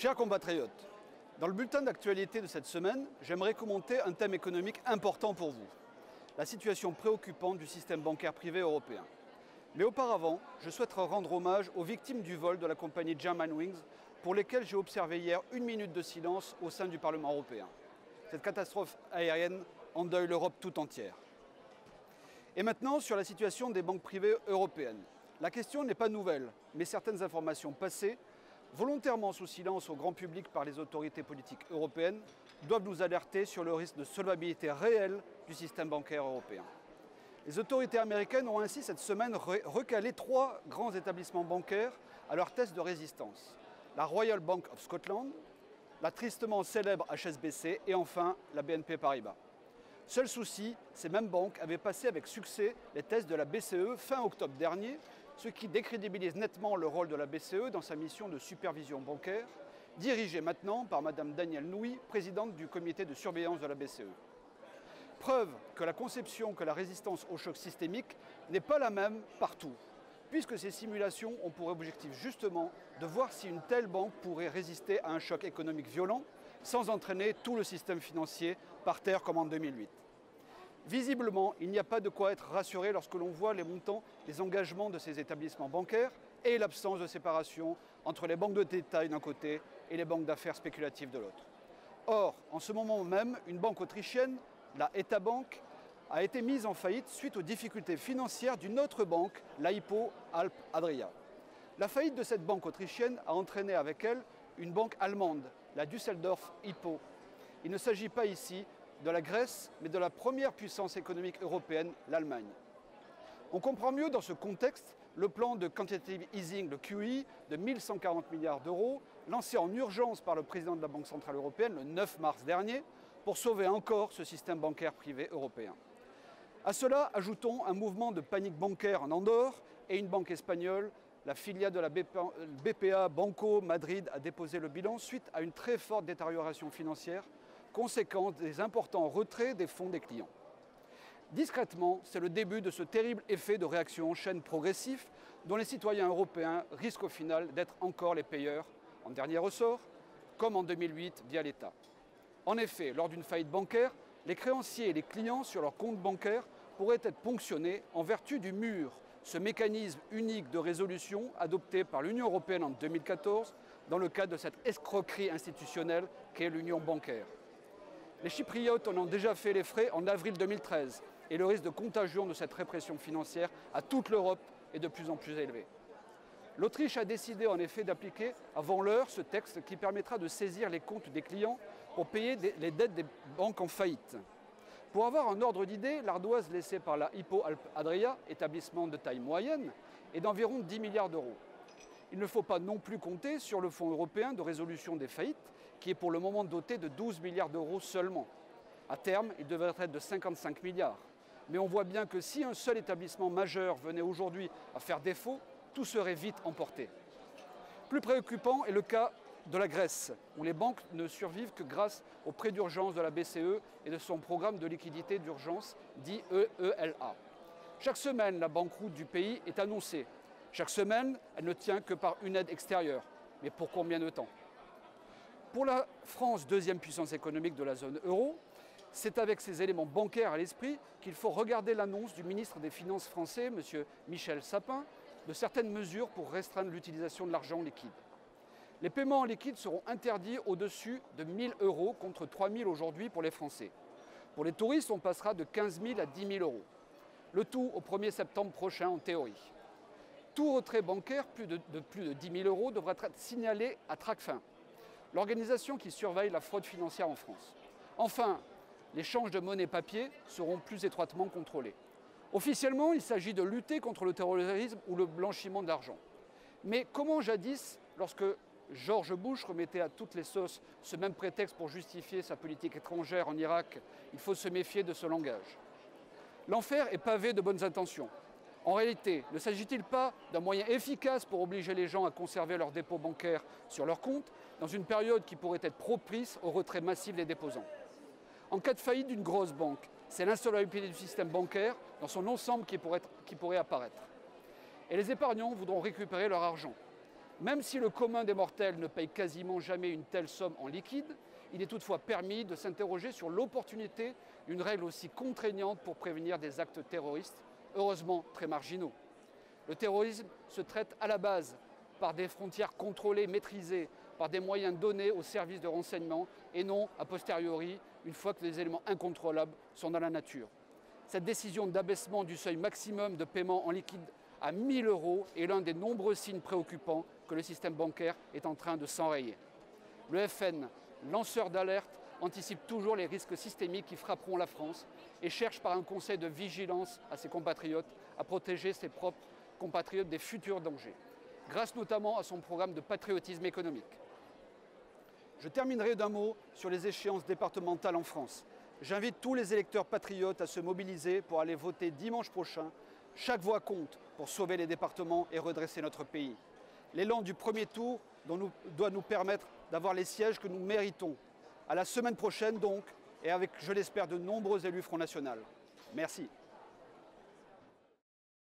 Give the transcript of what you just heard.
Chers compatriotes, dans le bulletin d'actualité de cette semaine, j'aimerais commenter un thème économique important pour vous, la situation préoccupante du système bancaire privé européen. Mais auparavant, je souhaiterais rendre hommage aux victimes du vol de la compagnie Germanwings, pour lesquelles j'ai observé hier une minute de silence au sein du Parlement européen. Cette catastrophe aérienne endeuille l'Europe tout entière. Et maintenant, sur la situation des banques privées européennes. La question n'est pas nouvelle, mais certaines informations passées, volontairement sous silence au grand public par les autorités politiques européennes, doivent nous alerter sur le risque de solvabilité réelle du système bancaire européen. Les autorités américaines ont ainsi cette semaine recalé 3 grands établissements bancaires à leur test de résistance. La Royal Bank of Scotland, la tristement célèbre HSBC et enfin la BNP Paribas. Seul souci, ces mêmes banques avaient passé avec succès les tests de la BCE fin octobre dernier, ce qui décrédibilise nettement le rôle de la BCE dans sa mission de supervision bancaire, dirigée maintenant par Mme Danielle Nouy, présidente du comité de surveillance de la BCE. Preuve que la conception que la résistance au choc systémique n'est pas la même partout, puisque ces simulations ont pour objectif justement de voir si une telle banque pourrait résister à un choc économique violent sans entraîner tout le système financier par terre comme en 2008. Visiblement, il n'y a pas de quoi être rassuré lorsque l'on voit les montants des engagements de ces établissements bancaires et l'absence de séparation entre les banques de détail d'un côté et les banques d'affaires spéculatives de l'autre. Or, en ce moment même, une banque autrichienne, la ETA Bank, a été mise en faillite suite aux difficultés financières d'une autre banque, la Hypo Alp Adria. La faillite de cette banque autrichienne a entraîné avec elle une banque allemande, la Düsseldorf Hypo. Il ne s'agit pas ici de la Grèce, mais de la première puissance économique européenne, l'Allemagne. On comprend mieux dans ce contexte le plan de quantitative easing, le QE, de 1140 milliards d'euros, lancé en urgence par le président de la Banque centrale européenne le 9 mars dernier, pour sauver encore ce système bancaire privé européen. À cela, ajoutons un mouvement de panique bancaire en Andorre et une banque espagnole, la filiale de la BPA Banco Madrid, a déposé le bilan suite à une très forte détérioration financière, conséquence des importants retraits des fonds des clients. Discrètement, c'est le début de ce terrible effet de réaction en chaîne progressif dont les citoyens européens risquent au final d'être encore les payeurs, en dernier ressort, comme en 2008 via l'État. En effet, lors d'une faillite bancaire, les créanciers et les clients sur leur compte bancaire pourraient être ponctionnés en vertu du MUR, ce mécanisme unique de résolution adopté par l'Union européenne en 2014 dans le cadre de cette escroquerie institutionnelle qu'est l'Union bancaire. Les Chypriotes en ont déjà fait les frais en avril 2013 et le risque de contagion de cette répression financière à toute l'Europe est de plus en plus élevé. L'Autriche a décidé en effet d'appliquer avant l'heure ce texte qui permettra de saisir les comptes des clients pour payer les dettes des banques en faillite. Pour avoir un ordre d'idée, l'ardoise laissée par la Hypo Alp Adria, établissement de taille moyenne, est d'environ 10 milliards d'euros. Il ne faut pas non plus compter sur le Fonds européen de résolution des faillites, qui est pour le moment doté de 12 milliards d'euros seulement. À terme, il devrait être de 55 milliards. Mais on voit bien que si un seul établissement majeur venait aujourd'hui à faire défaut, tout serait vite emporté. Plus préoccupant est le cas de la Grèce, où les banques ne survivent que grâce aux prêts d'urgence de la BCE et de son programme de liquidité d'urgence, dit EELA. Chaque semaine, la banqueroute du pays est annoncée. Chaque semaine, elle ne tient que par une aide extérieure. Mais pour combien de temps? Pour la France, deuxième puissance économique de la zone euro, c'est avec ces éléments bancaires à l'esprit qu'il faut regarder l'annonce du ministre des Finances français, M. Michel Sapin, de certaines mesures pour restreindre l'utilisation de l'argent liquide. Les paiements en liquide seront interdits au-dessus de 1 000 euros contre 3 000 aujourd'hui pour les Français. Pour les touristes, on passera de 15 000 à 10 000 euros. Le tout au 1er septembre prochain en théorie. Tout retrait bancaire de plus de 10 000 euros devra être signalé à Tracfin, l'organisation qui surveille la fraude financière en France. Enfin, les changes de monnaie papier seront plus étroitement contrôlés. Officiellement, il s'agit de lutter contre le terrorisme ou le blanchiment de l'argent. Mais comment jadis, lorsque George Bush remettait à toutes les sauces ce même prétexte pour justifier sa politique étrangère en Irak, il faut se méfier de ce langage. L'enfer est pavé de bonnes intentions. En réalité, ne s'agit-il pas d'un moyen efficace pour obliger les gens à conserver leurs dépôts bancaires sur leur compte dans une période qui pourrait être propice au retrait massif des déposants? En cas de faillite d'une grosse banque, c'est l'insolvabilité du système bancaire dans son ensemble qui pourrait apparaître. Et les épargnants voudront récupérer leur argent. Même si le commun des mortels ne paye quasiment jamais une telle somme en liquide, il est toutefois permis de s'interroger sur l'opportunité d'une règle aussi contraignante pour prévenir des actes terroristes, heureusement très marginaux. Le terrorisme se traite à la base par des frontières contrôlées, maîtrisées, par des moyens donnés aux services de renseignement et non a posteriori, une fois que les éléments incontrôlables sont dans la nature. Cette décision d'abaissement du seuil maximum de paiement en liquide à 1 000 € est l'un des nombreux signes préoccupants que le système bancaire est en train de s'enrayer. Le FN, lanceur d'alerte, anticipe toujours les risques systémiques qui frapperont la France et cherche par un conseil de vigilance à ses compatriotes à protéger ses propres compatriotes des futurs dangers, grâce notamment à son programme de patriotisme économique. Je terminerai d'un mot sur les échéances départementales en France. J'invite tous les électeurs patriotes à se mobiliser pour aller voter dimanche prochain. Chaque voix compte pour sauver les départements et redresser notre pays. L'élan du premier tour doit nous permettre d'avoir les sièges que nous méritons. À la semaine prochaine donc, et avec, je l'espère, de nombreux élus Front National. Merci.